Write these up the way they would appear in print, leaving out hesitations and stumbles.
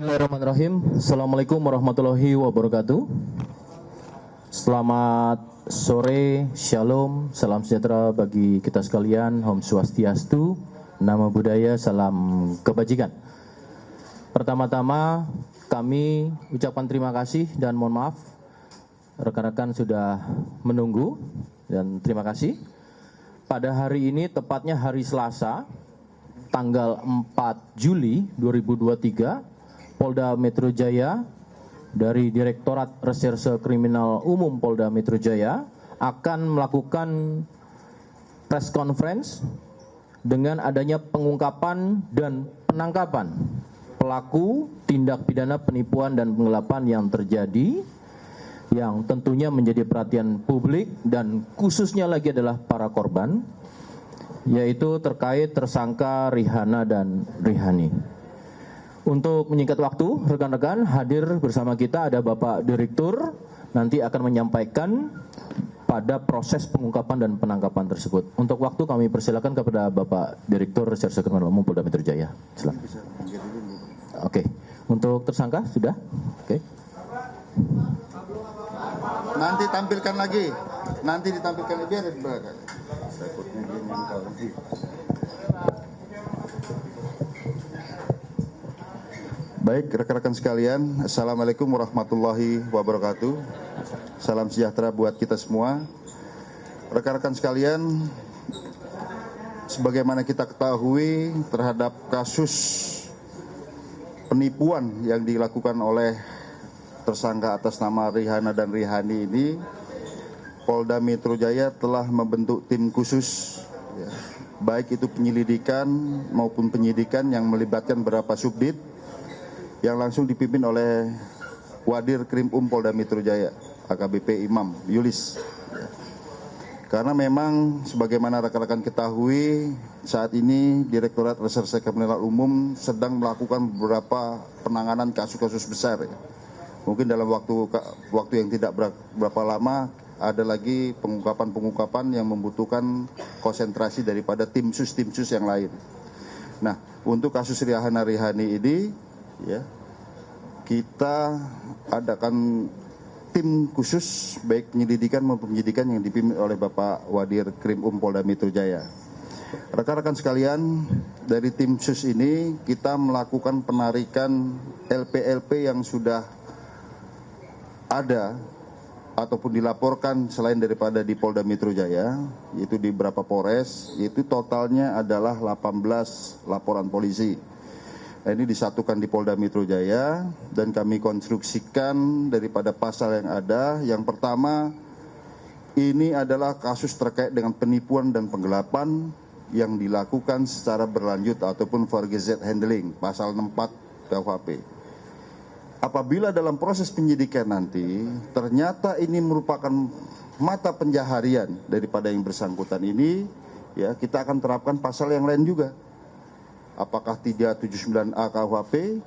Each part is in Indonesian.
Bismillahirrahmanirrahim. Assalamualaikum warahmatullahi wabarakatuh. Selamat sore, shalom, salam sejahtera bagi kita sekalian. Om Swastiastu, Namo Buddhaya, salam kebajikan. Pertama-tama kami ucapkan terima kasih dan mohon maaf rekan-rekan sudah menunggu, dan terima kasih. Pada hari ini, tepatnya hari Selasa, tanggal 4 Juli 2023, Polda Metro Jaya dari Direktorat Reserse Kriminal Umum Polda Metro Jaya akan melakukan press conference dengan adanya pengungkapan dan penangkapan pelaku tindak pidana penipuan dan penggelapan yang terjadi, yang tentunya menjadi perhatian publik dan khususnya lagi adalah para korban, yaitu terkait tersangka Rihana dan Rihani. Untuk menyingkat waktu, rekan-rekan, hadir bersama kita ada Bapak Direktur, nanti akan menyampaikan pada proses pengungkapan dan penangkapan tersebut. Untuk waktu kami persilakan kepada Bapak Direktur Reserse Kriminal Umum Polda Metro Jaya. Silakan. Oke, untuk tersangka sudah? Oke. Nanti tampilkan lagi. Nanti ditampilkan lebih ada di belakang. Baik, rekan-rekan sekalian, Assalamualaikum warahmatullahi wabarakatuh. Salam sejahtera buat kita semua. Rekan-rekan sekalian, sebagaimana kita ketahui terhadap kasus penipuan yang dilakukan oleh tersangka atas nama Rihana dan Rihani ini, Polda Metro Jaya telah membentuk tim khusus, baik itu penyelidikan maupun penyidikan yang melibatkan beberapa subdit, yang langsung dipimpin oleh Wadir Krim Polda Metro Jaya, AKBP Imam Yulis. Karena memang sebagaimana rekan-rekan ketahui, saat ini Direktorat Reserse Kriminal Umum sedang melakukan beberapa penanganan kasus-kasus besar. Mungkin dalam waktu yang tidak berapa lama ada lagi pengungkapan yang membutuhkan konsentrasi daripada tim sus yang lain. Nah, untuk kasus Rihana Rihani ini, kita adakan tim khusus baik penyelidikan maupun penyidikan yang dipimpin oleh Bapak Wadir Krim Polda Metro Jaya. Rekan-rekan sekalian, dari tim sus ini kita melakukan penarikan LP-LP yang sudah ada ataupun dilaporkan selain daripada di Polda Metro Jaya, yaitu di beberapa Polres, yaitu totalnya adalah 18 laporan polisi. Ini disatukan di Polda Metro Jaya dan kami konstruksikan daripada pasal yang ada. Yang pertama, ini adalah kasus terkait dengan penipuan dan penggelapan yang dilakukan secara berlanjut ataupun forgeset handling, pasal 64 KUHP. Apabila dalam proses penyidikan nanti ternyata ini merupakan mata pencaharian daripada yang bersangkutan ini, kita akan terapkan pasal yang lain juga. Apakah 379A KUHP,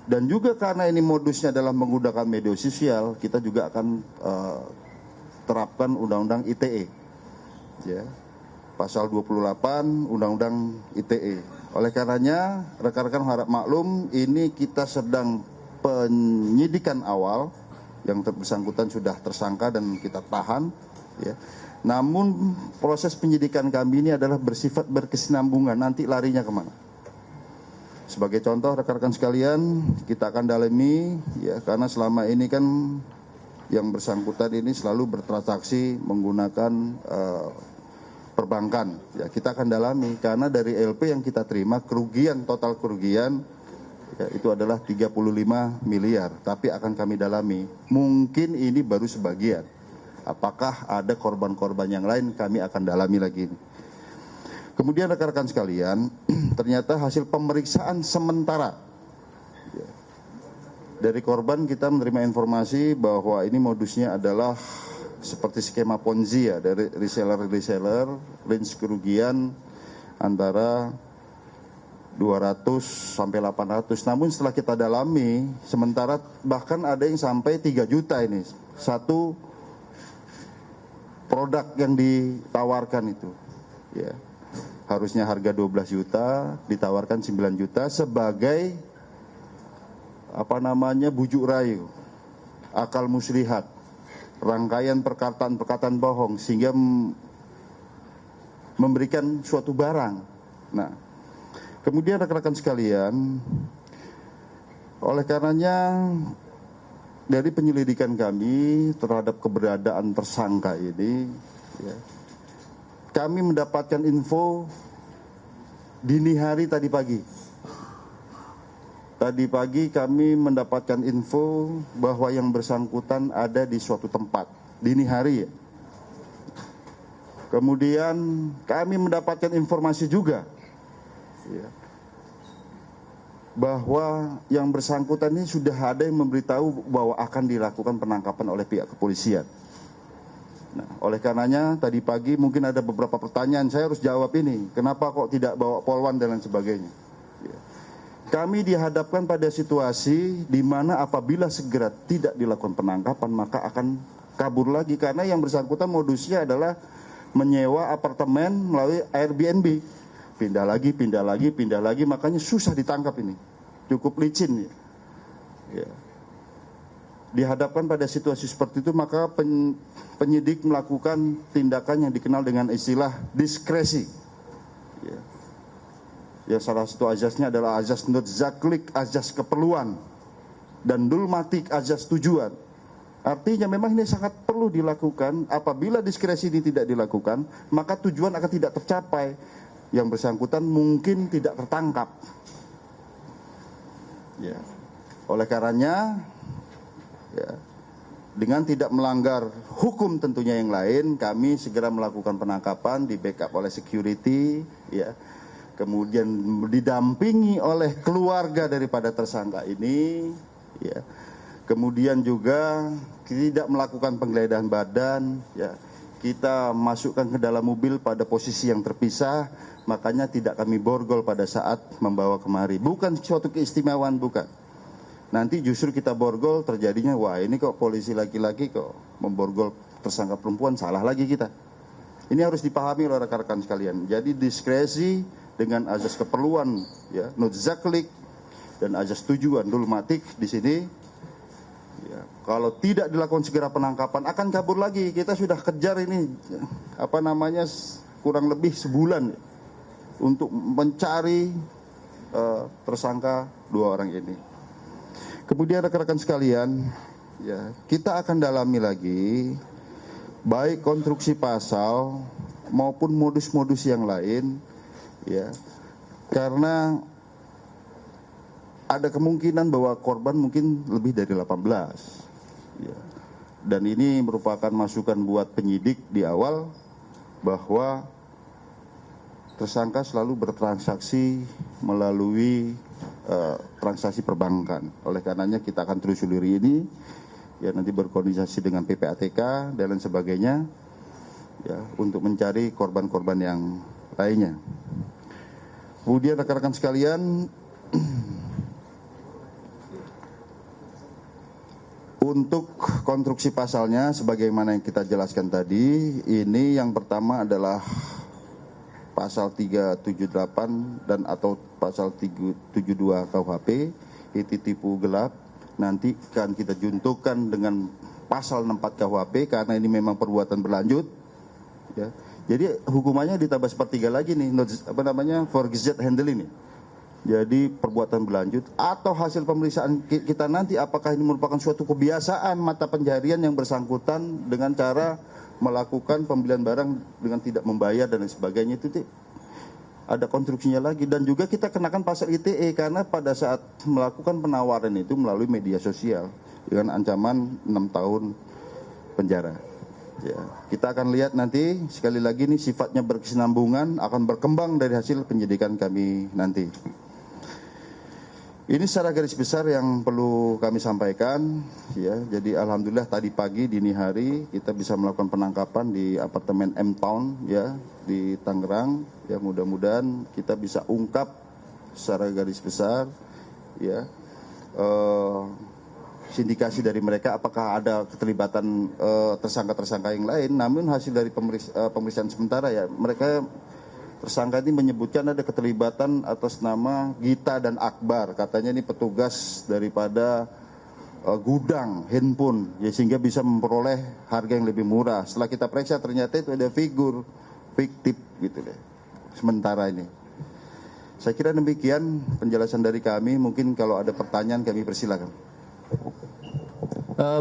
dan juga karena ini modusnya adalah menggunakan media sosial, kita juga akan terapkan Undang-Undang ITE, pasal 28 Undang-Undang ITE. Oleh karenanya, rekan-rekan harap maklum, ini kita sedang penyidikan awal, yang bersangkutan sudah tersangka dan kita tahan. Namun proses penyidikan kami ini adalah bersifat berkesinambungan, nanti larinya kemana. Sebagai contoh rekan-rekan sekalian, kita akan dalami, karena selama ini kan yang bersangkutan ini selalu bertransaksi menggunakan perbankan. Kita akan dalami, karena dari LP yang kita terima, total kerugian itu adalah 35 miliar. Tapi akan kami dalami, mungkin ini baru sebagian. Apakah ada korban-korban yang lain, kami akan dalami lagi. Kemudian rekan-rekan sekalian, ternyata hasil pemeriksaan sementara dari korban, kita menerima informasi bahwa ini modusnya adalah seperti skema Ponzi dari reseller, range kerugian antara 200 sampai 800. Namun setelah kita dalami, sementara bahkan ada yang sampai 3 juta ini. Satu produk yang ditawarkan itu. Harusnya harga 12 juta, ditawarkan 9 juta sebagai bujuk rayu, akal muslihat, rangkaian perkataan-perkataan bohong sehingga memberikan suatu barang. Nah, kemudian rekan-rekan sekalian, oleh karenanya dari penyelidikan kami terhadap keberadaan tersangka ini, ya, kami mendapatkan info dini hari tadi pagi. Tadi pagi kami mendapatkan info bahwa yang bersangkutan ada di suatu tempat, dini hari ya. Kemudian kami mendapatkan informasi juga, ya, bahwa yang bersangkutan ini sudah ada yang memberitahu bahwa akan dilakukan penangkapan oleh pihak kepolisian. Nah, oleh karenanya tadi pagi mungkin ada beberapa pertanyaan, saya harus jawab ini. Kenapa kok tidak bawa polwan dan lain sebagainya? Ya. Kami dihadapkan pada situasi di mana apabila segera tidak dilakukan penangkapan maka akan kabur lagi. Karena yang bersangkutan modusnya adalah menyewa apartemen melalui Airbnb. Pindah lagi, makanya susah ditangkap ini. Cukup licin ya. Ya. Dihadapkan pada situasi seperti itu maka penyidik melakukan tindakan yang dikenal dengan istilah diskresi. Ya. Ya, salah satu azasnya adalah azas nutzaklik, azas keperluan, dan dulmatik, azas tujuan. Artinya memang ini sangat perlu dilakukan. Apabila diskresi ini tidak dilakukan maka tujuan akan tidak tercapai. Yang bersangkutan mungkin tidak tertangkap. Ya. Oleh karenanya, ya, dengan tidak melanggar hukum tentunya yang lain, kami segera melakukan penangkapan, di backup oleh security, ya. Kemudian didampingi oleh keluarga daripada tersangka ini, ya. Kemudian juga tidak melakukan penggeledahan badan, ya. Kita masukkan ke dalam mobil pada posisi yang terpisah, makanya tidak kami borgol pada saat membawa kemari. Bukan suatu keistimewaan, bukan. Nanti justru kita borgol terjadinya, wah ini kok polisi laki-laki kok memborgol tersangka perempuan, salah lagi kita. Ini harus dipahami oleh rekan-rekan sekalian. Jadi diskresi dengan azas keperluan, ya, nutzaklik, dan azas tujuan dulmatik di sini. Ya, kalau tidak dilakukan segera penangkapan akan kabur lagi. Kita sudah kejar ini kurang lebih sebulan ya, untuk mencari tersangka dua orang ini. Kemudian rekan-rekan sekalian, ya, kita akan dalami lagi baik konstruksi pasal maupun modus-modus yang lain, ya, karena ada kemungkinan bahwa korban mungkin lebih dari 18, ya. Dan ini merupakan masukan buat penyidik di awal bahwa tersangka selalu bertransaksi melalui transaksi perbankan. Oleh karenanya kita akan telusuri ini, ya, nanti berkoordinasi dengan PPATK dan lain sebagainya, ya, untuk mencari korban-korban yang lainnya. Kemudian rekan-rekan sekalian, untuk konstruksi pasalnya sebagaimana yang kita jelaskan tadi, ini yang pertama adalah pasal 378 dan atau pasal 372 KUHP, itu tipu gelap. Nanti akan kita juntukan dengan pasal 64 KUHP karena ini memang perbuatan berlanjut, ya. Jadi hukumannya ditambah sepertiga lagi nih, forgeat handle ini. Jadi perbuatan berlanjut atau hasil pemeriksaan kita nanti apakah ini merupakan suatu kebiasaan mata pencarian yang bersangkutan dengan cara melakukan pembelian barang dengan tidak membayar dan lain sebagainya, itu ada konstruksinya lagi. Dan juga kita kenakan pasal ITE karena pada saat melakukan penawaran itu melalui media sosial dengan ancaman 6 tahun penjara. Ya, kita akan lihat nanti sekali lagi nih sifatnya berkesinambungan akan berkembang dari hasil penyidikan kami nanti. Ini secara garis besar yang perlu kami sampaikan, ya. Jadi alhamdulillah tadi pagi dini hari kita bisa melakukan penangkapan di apartemen M Town, ya, di Tangerang. Ya, mudah-mudahan kita bisa ungkap secara garis besar, ya, sindikasi dari mereka, apakah ada keterlibatan tersangka-tersangka yang lain. Namun hasil dari pemeriksaan sementara, ya, mereka tersangka ini menyebutkan ada keterlibatan atas nama Gita dan Akbar. Katanya ini petugas daripada gudang handphone, ya, sehingga bisa memperoleh harga yang lebih murah. Setelah kita periksa ternyata itu ada figur fiktif gitu deh. Sementara ini. Saya kira demikian penjelasan dari kami. Mungkin kalau ada pertanyaan kami persilakan.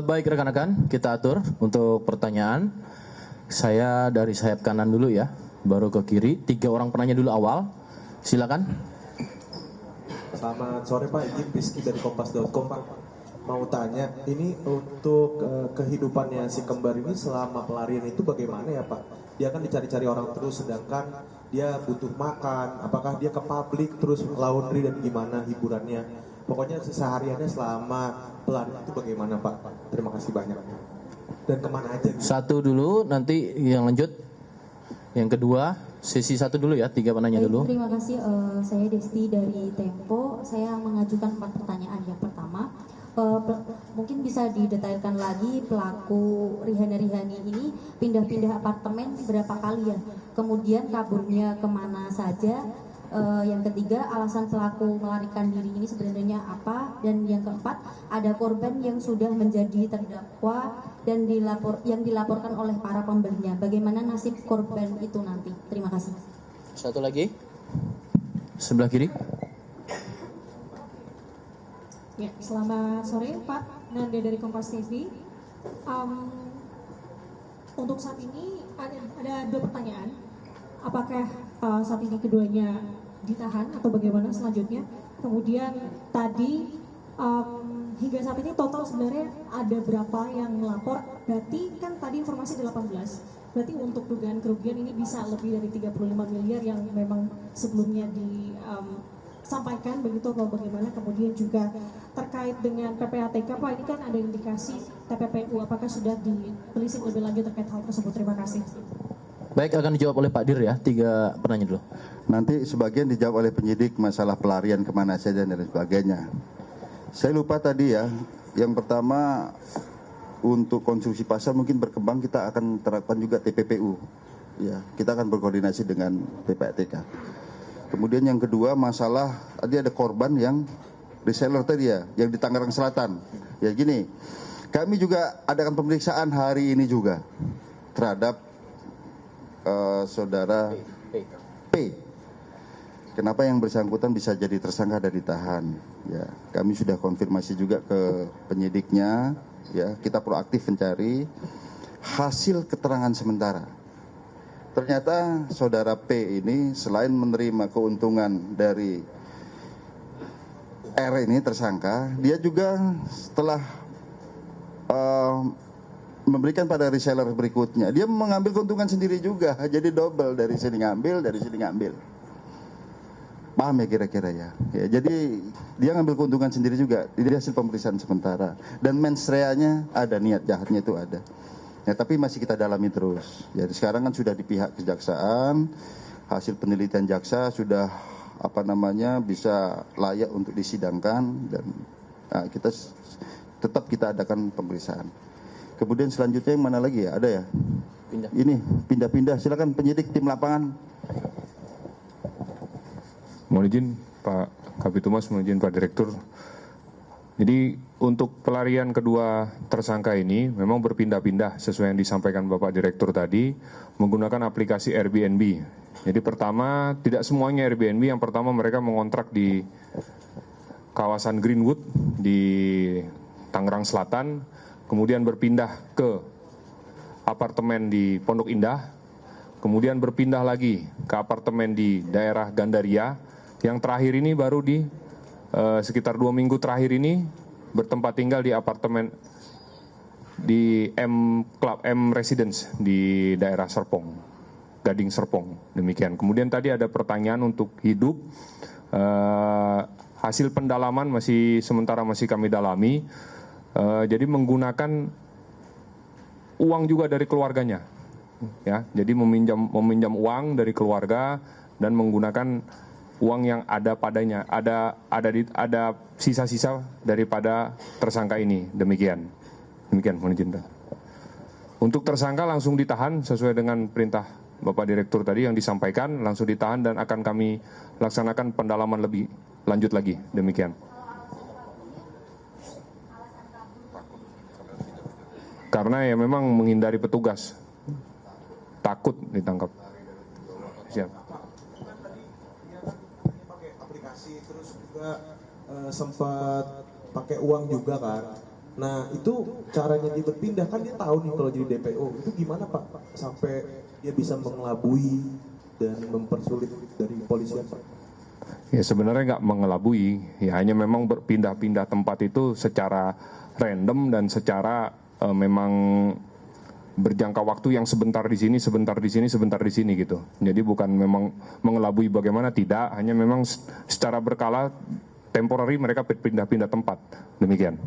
Baik rekan-rekan, kita atur untuk pertanyaan. Saya dari sayap kanan dulu ya, baru ke kiri. 3 orang penanya dulu awal. Silakan. Selamat sore Pak, Izin Rizky dari Kompas.com Pak. Mau tanya, ini untuk kehidupannya si kembar ini selama pelarian itu bagaimana ya Pak? Dia kan dicari-cari orang terus, sedangkan dia butuh makan, apakah dia ke publik terus laundry dan gimana hiburannya? Pokoknya sehariannya selama pelarian itu bagaimana Pak? Terima kasih banyak. Dan kemana aja? Gitu? 1 dulu, nanti yang lanjut. Yang kedua, sesi 1 dulu ya, 3 penanya dulu. Terima kasih, saya Desti dari Tempo. Saya mengajukan 4 pertanyaan. Yang pertama, mungkin bisa didetailkan lagi pelaku Rihani ini pindah-pindah apartemen berapa kali ya? Kemudian kaburnya kemana saja? Yang ketiga, alasan pelaku melarikan diri ini sebenarnya apa? Dan yang keempat, ada korban yang sudah menjadi terdakwa dan yang dilaporkan oleh para pembelinya. Bagaimana nasib korban itu nanti? Terima kasih. 1 lagi, sebelah kiri. Ya, selamat sore Pak, Nanda dari Kompas TV. Untuk saat ini ada 2 pertanyaan. Apakah saat ini keduanya ditahan atau bagaimana selanjutnya? Kemudian tadi hingga saat ini total sebenarnya ada berapa yang melapor? Berarti kan tadi informasi 18. Berarti untuk dugaan kerugian ini bisa lebih dari 35 miliar yang memang sebelumnya disampaikan begitu atau bagaimana? Kemudian juga terkait dengan PPATK Pak, ini kan ada indikasi TPPU, apakah sudah ditelisik lebih lanjut terkait hal tersebut? Terima kasih. Baik, akan dijawab oleh Pak Dir ya, 3 pertanyaan dulu. Nanti sebagian dijawab oleh penyidik masalah pelarian kemana saja dan sebagainya. Saya lupa tadi ya, yang pertama untuk konstruksi pasar mungkin berkembang kita akan terapkan juga TPPU. Ya, kita akan berkoordinasi dengan PPATK. Kemudian yang kedua masalah tadi ada korban yang reseller tadi ya, yang di Tangerang Selatan. Ya gini, kami juga adakan pemeriksaan hari ini juga terhadap saudara P. Kenapa yang bersangkutan bisa jadi tersangka dan ditahan? Ya, kami sudah konfirmasi juga ke penyidiknya. Ya, kita proaktif mencari hasil keterangan sementara. Ternyata saudara P ini selain menerima keuntungan dari R ini tersangka, dia juga setelah memberikan pada reseller berikutnya, dia mengambil keuntungan sendiri juga, jadi double, dari sini ngambil, dari sini ngambil. Paham ya kira-kira ya? Ya, jadi dia ngambil keuntungan sendiri juga, ini hasil pemeriksaan sementara. Dan mens reanya ada, niat jahatnya itu ada. Ya, tapi masih kita dalami terus. Jadi sekarang kan sudah di pihak kejaksaan, hasil penelitian jaksa sudah bisa layak untuk disidangkan dan kita tetap kita adakan pemeriksaan. Kemudian selanjutnya yang mana lagi ya? Ada ya? Ini pindah-pindah. Silakan penyidik tim lapangan. Mohon izin Pak Kabitumas, mohon izin Pak Direktur. Jadi untuk pelarian kedua tersangka ini memang berpindah-pindah sesuai yang disampaikan Bapak Direktur tadi menggunakan aplikasi Airbnb. Jadi pertama tidak semuanya Airbnb, yang pertama mereka mengontrak di kawasan Greenwood di Tangerang Selatan, kemudian berpindah ke apartemen di Pondok Indah, kemudian berpindah lagi ke apartemen di daerah Gandaria, yang terakhir ini baru di sekitar 2 minggu terakhir ini bertempat tinggal di apartemen di Club M Residence di daerah Serpong, Gading Serpong, demikian. Kemudian tadi ada pertanyaan untuk hidup, hasil pendalaman sementara masih kami dalami. Jadi menggunakan uang juga dari keluarganya, ya. Jadi meminjam uang dari keluarga dan menggunakan uang yang ada padanya, ada sisa-sisa daripada tersangka ini. Demikian mohon izin. Untuk tersangka langsung ditahan sesuai dengan perintah Bapak Direktur tadi yang disampaikan langsung ditahan dan akan kami laksanakan pendalaman lebih lanjut lagi. Demikian. Karena ya memang menghindari petugas, takut ditangkap. Siap. Pakai aplikasi terus juga sempat pakai uang juga kan. Nah itu caranya dia berpindah kan dia tahu nih kalau jadi DPO itu gimana Pak sampai dia bisa mengelabui dan mempersulit dari kepolisian Pak? Ya sebenarnya nggak mengelabui, ya hanya memang berpindah-pindah tempat itu secara random dan secara memang berjangka waktu yang sebentar di sini, sebentar di sini, sebentar di sini gitu. Jadi bukan memang mengelabui bagaimana, tidak, hanya memang secara berkala temporary mereka pindah-pindah tempat. Demikian.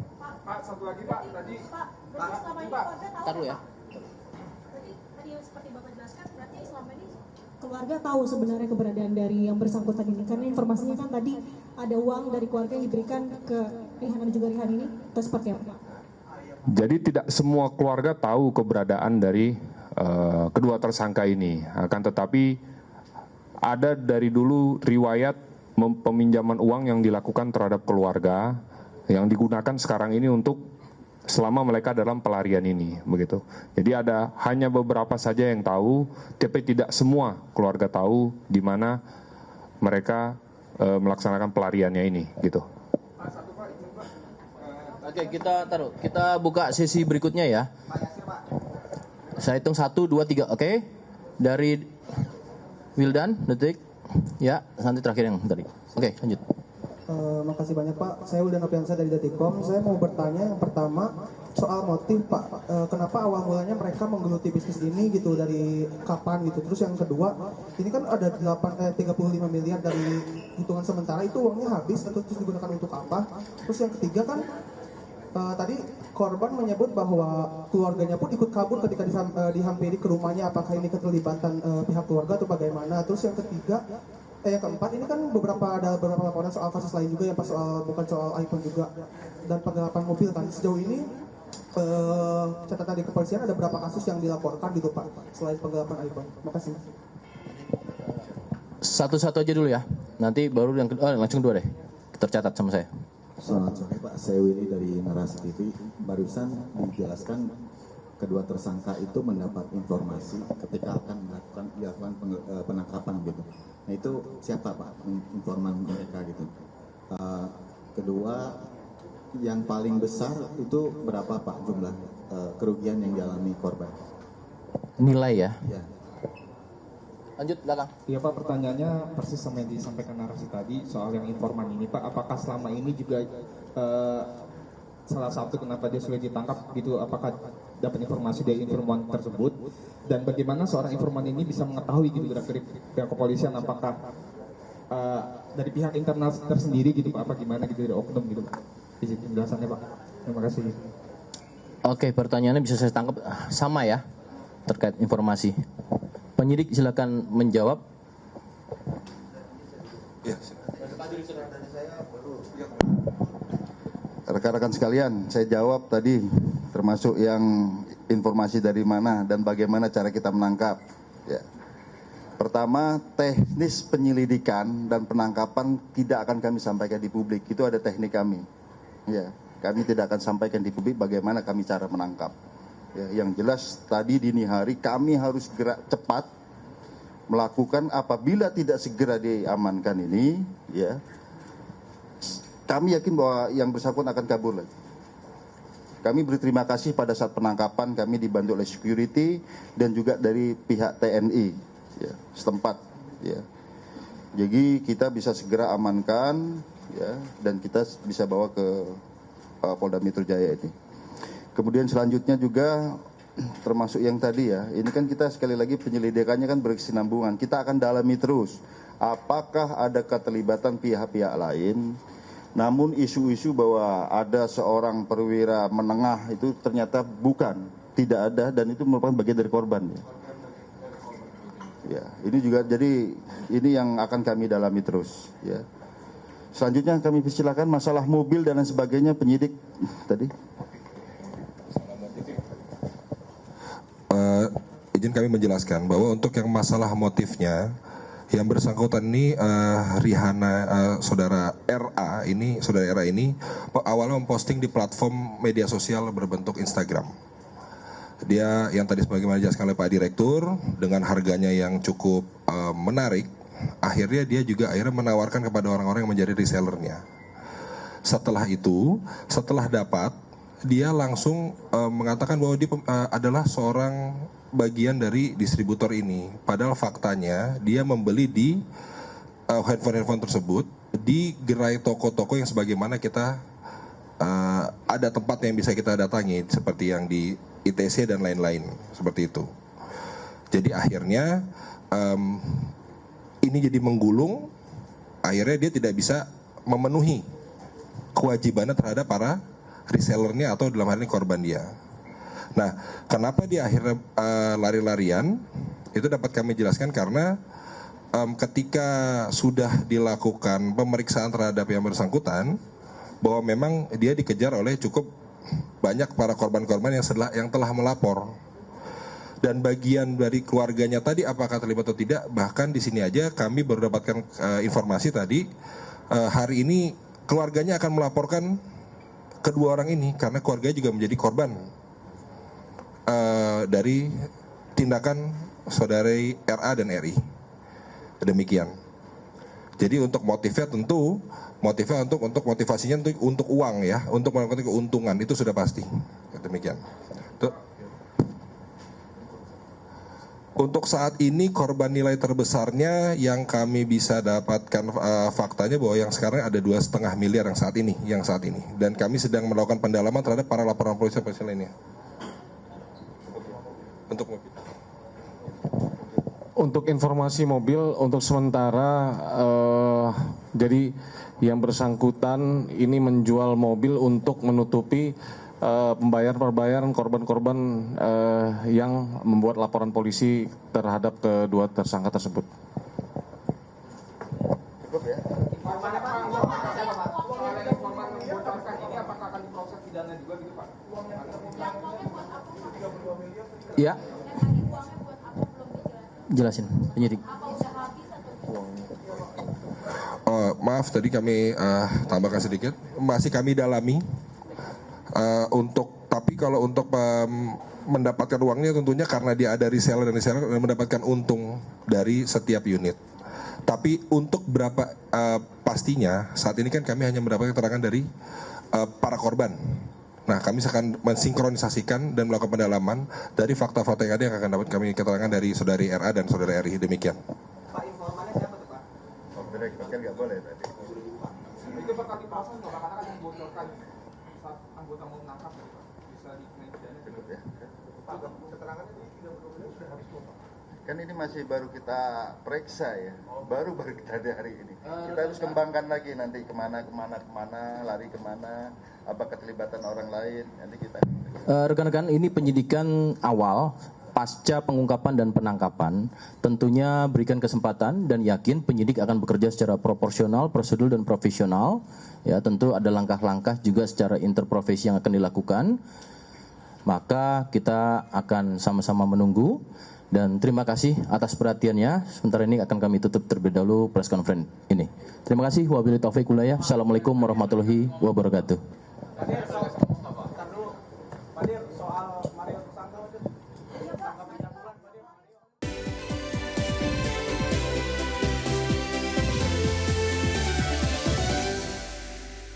Pak, satu lagi Pak, tadi Taruh ya. Tadi seperti Bapak jelaskan, berarti selama ini keluarga tahu sebenarnya keberadaan dari yang bersangkutan ini, karena informasinya kan tadi ada uang dari keluarga yang diberikan ke Rihan dan juga Rihan ini, atau seperti apa? Jadi tidak semua keluarga tahu keberadaan dari kedua tersangka ini. Akan tetapi ada dari dulu riwayat peminjaman uang yang dilakukan terhadap keluarga yang digunakan sekarang ini untuk selama mereka dalam pelarian ini, begitu. Jadi ada hanya beberapa saja yang tahu, tapi tidak semua keluarga tahu di mana mereka melaksanakan pelariannya ini, gitu. Oke, kita buka sesi berikutnya ya. Saya hitung 1, 2, 3, oke. Dari Wildan, detik. Ya, nanti terakhir yang tadi. Oke, lanjut. Makasih banyak Pak, saya Wildan Nopiansa dari Detikkom. Saya mau bertanya yang pertama soal motif Pak, kenapa awal mulanya mereka menggeluti bisnis ini gitu, dari kapan gitu. Terus yang kedua, ini kan ada 35 miliar dari hitungan sementara, itu uangnya habis atau terus digunakan untuk apa? Terus yang ketiga kan tadi korban menyebut bahwa keluarganya pun ikut kabur ketika dihampiri ke rumahnya, apakah ini keterlibatan pihak keluarga atau bagaimana? Terus yang ketiga, yang keempat, ini kan ada beberapa laporan soal kasus lain juga ya Pak, bukan soal iPhone juga, dan penggelapan mobil kan. Sejauh ini catatan di kepolisian ada berapa kasus yang dilaporkan gitu Pak selain penggelapan iPhone? Makasih. Satu-satu aja dulu ya. Nanti baru yang kedua, langsung dua deh. Tercatat sama saya. Selamat sore Pak, saya Willy dari Narasi TV. Barusan dijelaskan kedua tersangka itu mendapat informasi ketika akan dilakukan penangkapan gitu. Nah itu siapa Pak informan mereka gitu? Kedua, yang paling besar itu berapa Pak jumlah kerugian yang dialami korban? Nilai ya. Ya. Lanjut belakang. Iya Pak, pertanyaannya persis sama yang disampaikan narasi tadi soal yang informan ini Pak. Apakah selama ini juga salah satu kenapa dia sulit ditangkap gitu, apakah dapat informasi dari informan tersebut, dan bagaimana seorang informan ini bisa mengetahui gitu gerak-gerik pihak kepolisian, apakah dari pihak internal tersendiri gitu Pak, apa gimana gitu dari oknum gitu Pak? Izin penjelasannya Pak. Terima kasih. Oke, pertanyaannya bisa saya tangkap sama ya terkait informasi. Penyidik silakan menjawab. Ya. Rekan-rekan sekalian, saya jawab tadi termasuk yang informasi dari mana dan bagaimana cara kita menangkap. Ya. Pertama, teknis penyelidikan dan penangkapan tidak akan kami sampaikan di publik. Itu ada teknik kami. Ya, kami tidak akan sampaikan di publik bagaimana kami cara menangkap. Ya, yang jelas tadi dini hari kami harus gerak cepat melakukan, apabila tidak segera diamankan ini, ya, kami yakin bahwa yang bersangkutan akan kabur lagi. Kami berterima kasih pada saat penangkapan kami dibantu oleh security dan juga dari pihak TNI ya, setempat. Ya. Jadi kita bisa segera amankan ya, dan kita bisa bawa ke Polda Metro Jaya ini. Kemudian selanjutnya juga termasuk yang tadi ya, ini kan kita sekali lagi penyelidikannya kan berkesinambungan. Kita akan dalami terus apakah ada keterlibatan pihak-pihak lain. Namun isu-isu bahwa ada seorang perwira menengah itu ternyata bukan, tidak ada, dan itu merupakan bagian dari korban. Ya, ini juga jadi ini yang akan kami dalami terus. Ya. Selanjutnya kami persilakan masalah mobil dan lain sebagainya penyidik tadi. Izin izin kami menjelaskan bahwa untuk yang masalah motifnya, yang bersangkutan ini saudara RA ini awalnya memposting di platform media sosial berbentuk Instagram. Dia yang tadi sebagaimana dijelaskan oleh Pak Direktur dengan harganya yang cukup menarik, akhirnya dia juga menawarkan kepada orang-orang yang menjadi resellernya. Setelah itu, setelah dapat, dia langsung mengatakan bahwa dia adalah seorang bagian dari distributor ini. Padahal faktanya dia membeli di handphone tersebut di gerai toko-toko yang sebagaimana kita ada tempat yang bisa kita datangi seperti yang di ITC dan lain-lain seperti itu. Jadi akhirnya ini jadi menggulung. Akhirnya dia tidak bisa memenuhi kewajibannya terhadap para resellernya atau dalam hal ini korban dia. Nah, kenapa dia akhirnya lari-larian? Itu dapat kami jelaskan karena ketika sudah dilakukan pemeriksaan terhadap yang bersangkutan, bahwa memang dia dikejar oleh cukup banyak para korban-korban yang telah melapor. Dan bagian dari keluarganya tadi apakah terlibat atau tidak, bahkan di sini aja kami baru dapatkan informasi tadi, hari ini keluarganya akan melaporkan kedua orang ini karena keluarganya juga menjadi korban dari tindakan saudari RA dan RI. Demikian. Jadi untuk motifnya tentu untuk motivasinya untuk uang ya, untuk melakukan keuntungan itu sudah pasti. Demikian. Untuk saat ini korban nilai terbesarnya yang kami bisa dapatkan faktanya bahwa yang sekarang ada 2,5 miliar yang saat ini, dan kami sedang melakukan pendalaman terhadap para laporan polisi lainnya. Untuk informasi mobil untuk sementara jadi yang bersangkutan ini menjual mobil untuk menutupi pembayaran korban-korban yang membuat laporan polisi terhadap kedua tersangka tersebut. Cukup ya. Ya. Jelasin, penyidik. Maaf, tadi kami tambahkan sedikit. Masih kami dalami. Tapi kalau untuk mendapatkan uangnya tentunya karena dia ada reseller dan mendapatkan untung dari setiap unit. Tapi untuk berapa pastinya saat ini kan kami hanya mendapatkan keterangan dari para korban. Nah, kami akan mensinkronisasikan dan melakukan pendalaman dari fakta-fakta yang ada yang akan dapat kami keterangan dari saudari RA dan saudara RI. Demikian. Pak, informannya siapa tuh Pak? Direktur kan nggak boleh tadi. Itu bakal dipasang nggak? Karena kan membocorkan saat anggota mau menangkap bisa dikenai pidana. Cukup ya. Pak, keterangannya ini 30 menit sudah habis kok Pak. Kan ini masih baru kita periksa ya, baru kita ada hari ini. Kita harus kembangkan lagi nanti kemana, lari kemana, apa keterlibatan orang lain, nanti kita. Rekan-rekan, ini penyidikan awal pasca pengungkapan dan penangkapan. Tentunya berikan kesempatan dan yakin penyidik akan bekerja secara proporsional, prosedur dan profesional. Ya, tentu ada langkah-langkah juga secara interprofesi yang akan dilakukan. Maka kita akan sama-sama menunggu. Dan terima kasih atas perhatiannya. Sementara ini akan kami tutup terlebih dahulu press conference ini. Terima kasih. Wabillahi taufiq walhidayah. Assalamualaikum warahmatullahi wabarakatuh.